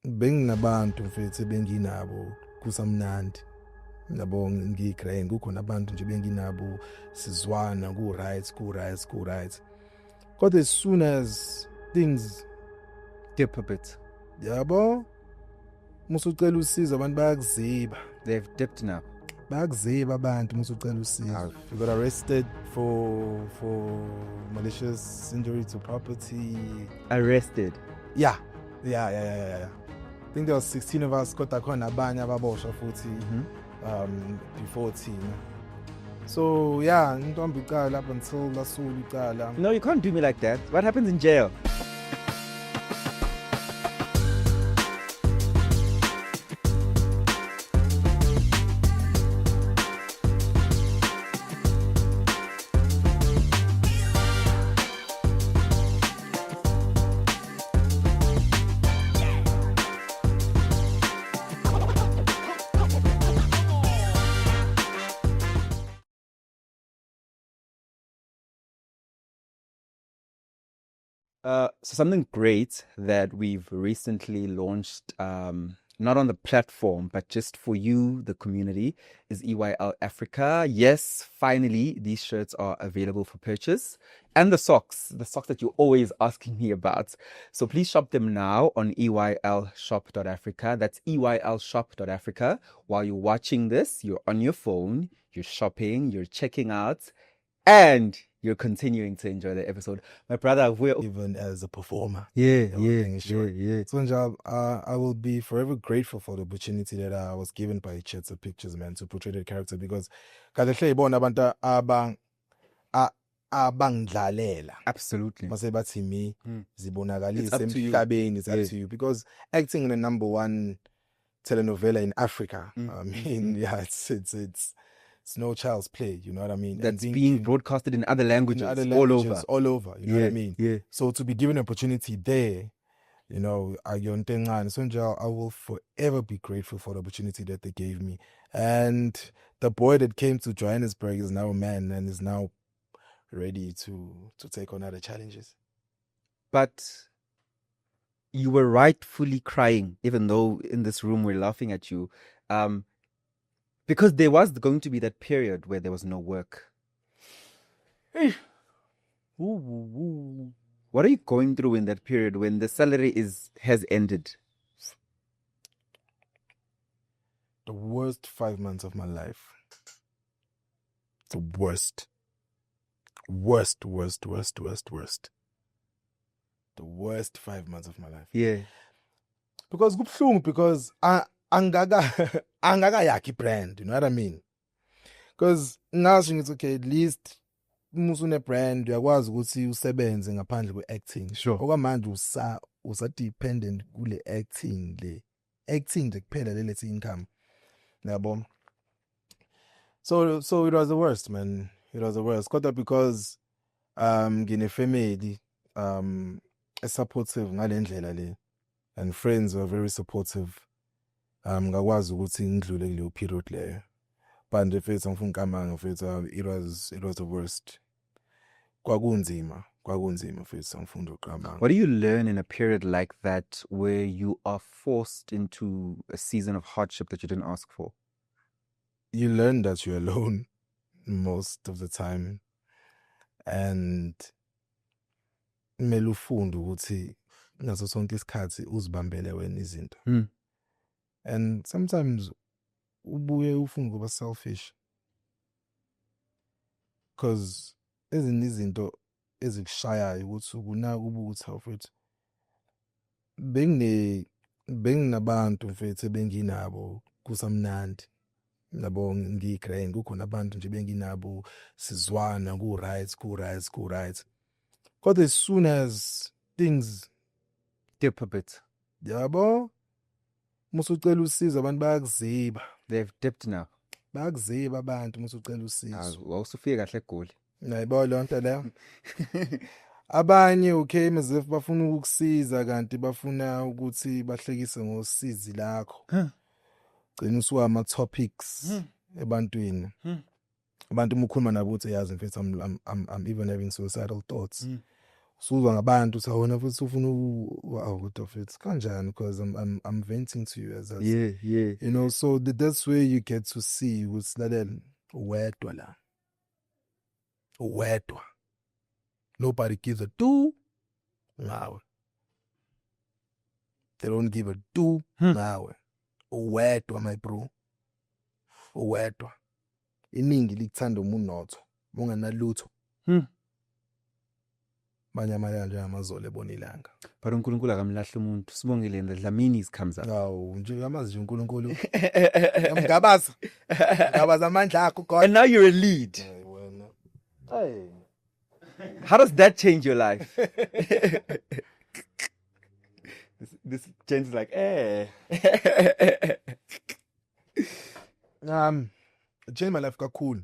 benginabantu mfethu benginabo kusamnandi yabo ngiyigrain kukhona abantu nje benginabo sizwana ku right kodwa as soon as things dip a bit, yabo musucela usizo abantu bayakuziba they've dipped now. bayakuziba abantu musucela usizo you got arrested for malicious injury to property. Arrested. Yeah. I think there was 16 of us kodwa khona abanye ababoshwa futhi before thina. So yeah, ntombi iqala up until lasula iqala. No, you can't do me like that. What happens in jail? So something great that we've recently launched, not on the platform, but just for you, the community, is EYL Africa. Yes, finally, these shirts are available for purchase. And the socks that you're always asking me about. So please shop them now on EYLshop.africa. That's EYLshop.africa. While you're watching this, you're on your phone, you're shopping, you're checking out, and you're continuing to enjoy the episode. My brother, Even as a performer. Yeah. So I will be forever grateful for the opportunity that I was given by Chet's Pictures, man, to portray the character because kahle ibona abantu abangidlalela. Absolutely. Mase bathi mi zibonakalise It's up to you. emhlabeni, it's up to you because acting in the number one telenovela in Africa, I mean, yeah, it's no child's play, you know what I mean? That's being broadcasted in other languages, all over, you know what I mean? Yeah. So to be given an opportunity there, you know, I will forever be grateful for the opportunity that they gave me. And the boy that came to Johannesburg is now a man and is now ready to take on other challenges. But you were rightfully crying, even though in this room we're laughing at you. Because there was going to be that period where there was no work. What are you going through in that period when the salary has ended? The worst 5 months of my life. The worst. The worst 5 months of my life. Yeah. Because angakayakhi brand, you know what I mean? Because ngasho ngithi okay, at least musune brand uyakwazi ukuthi usebenze ngaphandle kwe-acting. Sure. Okwamanje usa dependent kule acting nje kuphela lethi income. Yabo. So it was the worst, man. It was the worst. Kodwa because ngine family supportive ngale le, and friends were very supportive. Ngakwazi ukuthi ngidlule kuleyo period leyo. But mfethu ngifuna ukamanga mfethu, it was the worst. Kwakunzima mfethu ngifuna ukamanga. What do you learn in a period like that where you are forced into a season of hardship that you didn't ask for? You learn that you're alone most of the time, and kumele ufunde ukuthi ngaso sonke isikhathi uzibambele wena izinto. And sometimes ubuye ufuna kuba selfish because ezinye izinto ezikushayayo ukuthi ukunaka ubuthi mfethu benginabantu mfethu benginabo kusamnandi. Yabo ngiyigrain kukhona abantu nje benginabo sizwana ku right. Kodwa as soon as things Dip a bit. yabo musucela usizo abantu bayakuziba. They've dipped now. Bayakuziba abantu musucela usizo. Wawusufike kahle eGoli. Nayibo lonto leyo. Abanye okay mase bafuna ukukusiza kanti bafuna ukuthi bahlekise ngosizi lakho. Gcina usuka ama topics ebantwini. Abantu mukhuluma nabo uthi yazi mfethu I'm even having suicidal thoughts. Suzwa ngabantu sawona futhi ufuna wow kodwa futhi kanjani because I'm venting to you as Yeah, yeah. you know, so that's where you get to see what's lalela wedwa la. Wedwa. Nobody gives a do ngawe. They don't give a do ngawe. Wedwa my bro. Wedwa. Iningi likuthanda umunotho. Unganalutho. Manje amalanga nje amazolo ebona ilanga. But uNkulunkulu akamlahla umuntu. Sibongele the Dlamini comes up. Awu nje amazi nje uNkulunkulu. Yamgabaza. Ngabaza amandla akho God. And now you're a lead. Hey. How does that change your life? this changes like, It changed my life kakhulu.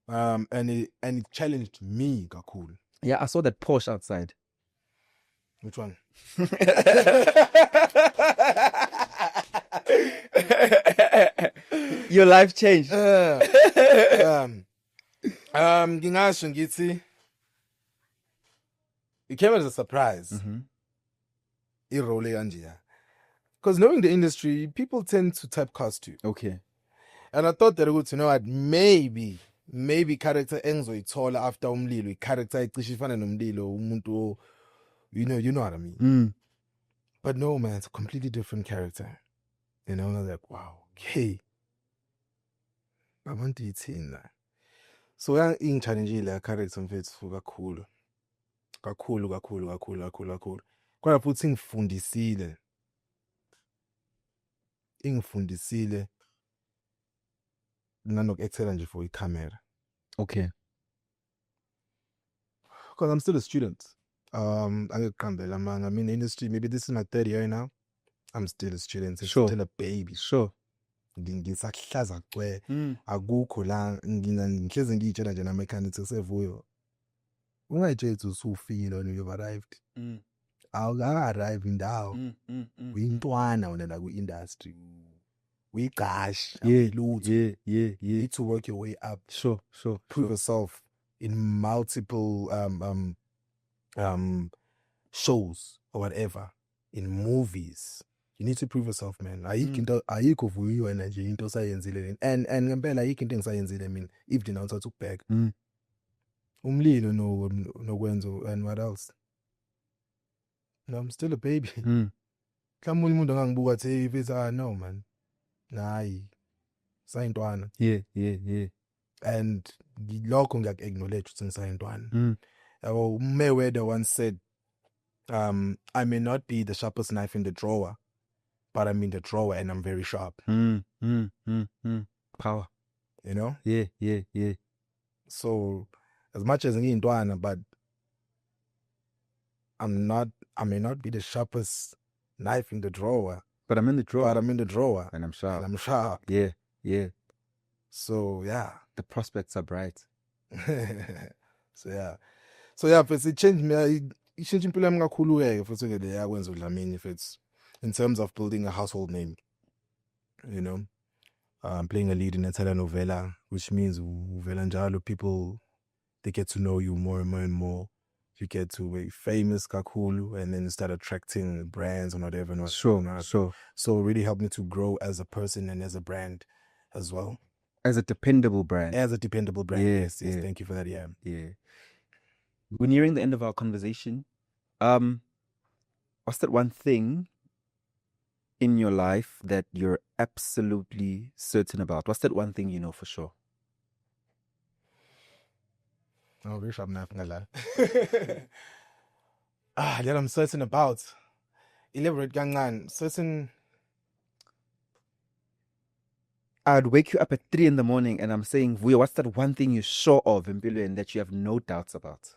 And it challenged me kakhulu. Yeah, I saw that Porsche outside. Which one? Your life changed. Ngingasho ngithi it came as a surprise. I-role kanje. Because knowing the industry, people tend to typecast you. Okay. And I thought that you know what, maybe character engizoyithola after umlilo, character ecishe ifana nomlilo, umuntu you know what I mean. But no man, it's a completely different character. You know, I was like, wow, okay. Abantu ithina. So ingichallengeile character mfethu kakhulu. Kakhulu. Kodwa futhi ingifundisile nanoku-actela nje for i-camera. Okay. Because I'm still a student. Angiqambela man. I'm in the industry. Maybe this is my third year now. I'm still a student. I'm Sure. still a baby. Sure. Ngisahlaza cwe. Akukho la ngihlezi ngiyitshela nje nama-mechanics esevuyo. Ungayitsheli ukuthi usufile when you've arrived. Awuka-arrive indawo. Uyintwana wena la ku-industry. Uyiqashi. Yeah. You need to work your way up. Sure. Prove yourself in multiple shows or whatever, in movies. You need to prove yourself, man. Ayikho vuyo wena nje into osayenzile. And ngempela ayikho into engisayenzile mina if did not took back. Umlilo nokwenza and what else? No, I'm still a baby. Mhlawumbe umuntu angangibuka athi if it's no man. Nayi. Sayintwana. Yeah. And lokho ngiyaku-acknowledge ukuthi ngisayintwana. Mayweather once said, I may not be the sharpest knife in the drawer, but I'm in the drawer and I'm very sharp. Power. You know? Yeah. So, as much as ngiyintwana, but I may not be the sharpest knife in the drawer. But I'm in the drawer. And I'm sharp. And I'm sharp. Yeah. So, yeah. The prospects are bright. So yeah, but it changed me. It changed impilo yami kakhulu ke futhi ke leya kwenza uDlamini if it's in terms of building a household name. You know, playing a lead in a telenovela, which means uvela njalo people they get to know you more and more. You get to be famous kakhulu and then you start attracting brands and whatever. Sure. So it really helped me to grow as a person and as a brand as well. As a dependable brand. Yes. Yeah. Thank you for that. Yeah. We're nearing the end of our conversation. What's that one thing in your life that you're absolutely certain about? What's that one thing you know for sure? Oh, wish I'm not gonna lie. That I'm certain about. Elaborate gangan. Certain. I'd wake you up at 3 a.m. and I'm saying, Vuyo, what's that one thing you're sure of in Billion that you have no doubts about?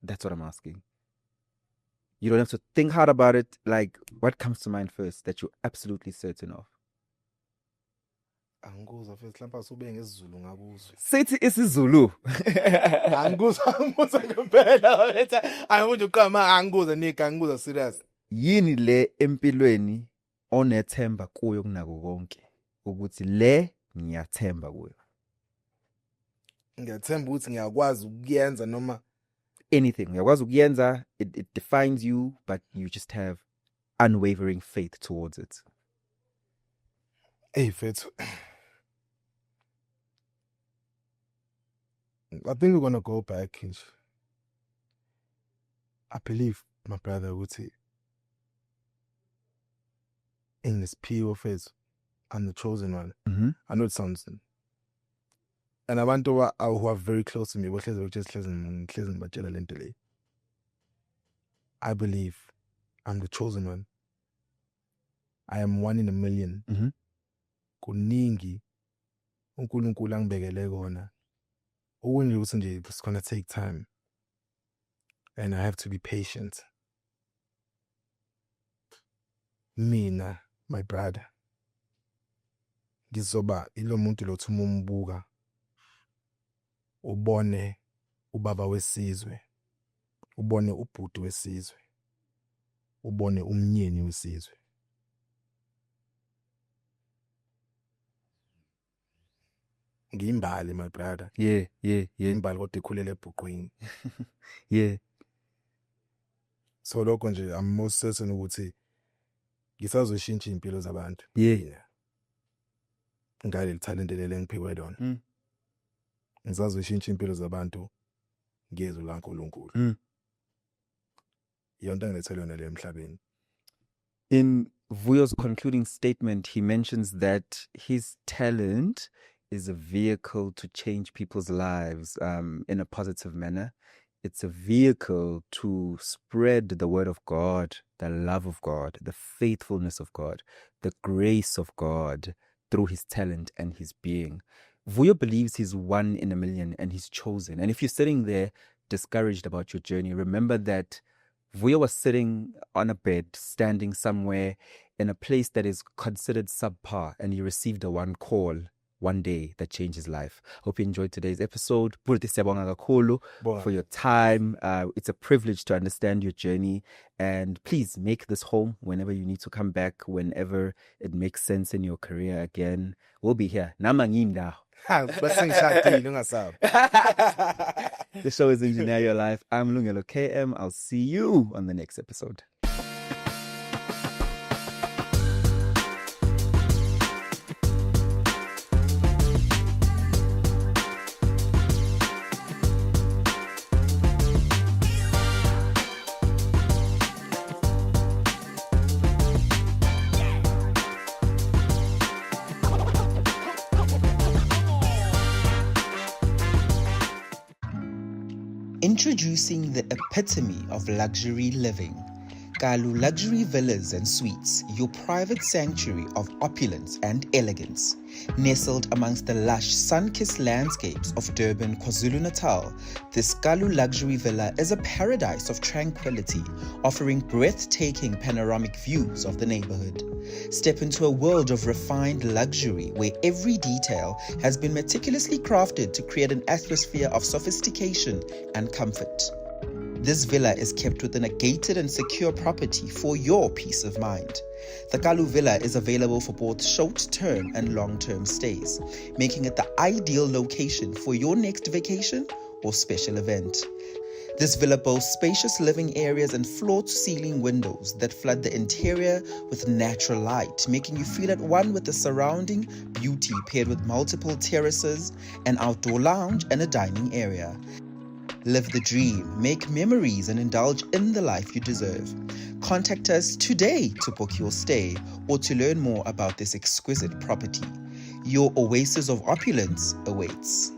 That's what I'm asking. You don't have to think hard about it. Like, what comes to mind first that you're absolutely certain of? Say it is Zulu. Serious. Yini le empilweni onethemba kuyo kunako konke ukuthi le ngiyathemba kuyo. Ngiyathemba ukuthi ngiyakwazi ukuyenza noma anything. Uyakwazi ukuyenza, it defines you, but you just have unwavering faith towards it. Hey, Fethu. I think we're gonna go back. I believe, my brother, would say, in this PO phase, I'm the chosen one. Mm-hmm. I know it sounds. And abantu who are very close to me, I believe I'm the chosen one. I am 1 in a million. Mm-hmm. Kuningi uNkulunkulu angibekele kona. Okunye ukuthi nje it's gonna take time. And I have to be patient. Mina, my brother, ngizoba ilo muntu lothi uma umbuka ubone ubaba wesizwe, ubone ubhuti wesizwe, ubone umnyeni wesizwe. Ngiyimbali, my brother. Yeah. Imbali kodwa ikhulele ebhuqwini. Yeah. So lokho nje I'm most certain ukuthi ngisazoshintsha impilo zabantu. Yeah. Ngale talent lele engiphiwe lona. Ngizazoshintsha impilo zabantu ngezwi laNkulunkulu. Yonke engilethele yona le emhlabeni. In Vuyo's concluding statement, he mentions that his talent is a vehicle to change people's lives in a positive manner. It's a vehicle to spread the word of God, the love of God, the faithfulness of God, the grace of God through his talent and his being. Vuyo believes he's 1 in a million and he's chosen. And if you're sitting there discouraged about your journey, remember that Vuyo was sitting on a bed, standing somewhere in a place that is considered subpar, and he received a one call one day that changed his life. Hope you enjoyed today's episode. Bhuti siyabonga kakhulu for your time. It's a privilege to understand your journey, and please make this home whenever you need to come back, whenever it makes sense in your career again. We'll be here. Namanginda. The show is Engineer Your Life. I'm Lungelo KM. I'll see you on the next episode. Introducing the epitome of luxury living. Kalu Luxury Villas and Suites, your private sanctuary of opulence and elegance. Nestled amongst the lush, sun-kissed landscapes of Durban, KwaZulu-Natal, this Kalu Luxury Villa is a paradise of tranquility, offering breathtaking panoramic views of the neighborhood. Step into a world of refined luxury where every detail has been meticulously crafted to create an atmosphere of sophistication and comfort. This villa is kept within a gated and secure property for your peace of mind. The Kalu Villa is available for both short-term and long-term stays, making it the ideal location for your next vacation or special event. This villa boasts spacious living areas and floor-to-ceiling windows that flood the interior with natural light, making you feel at one with the surrounding beauty, paired with multiple terraces, an outdoor lounge, and a dining area. Live the dream, make memories, and indulge in the life you deserve. Contact us today to book your stay or to learn more about this exquisite property. Your oasis of opulence awaits.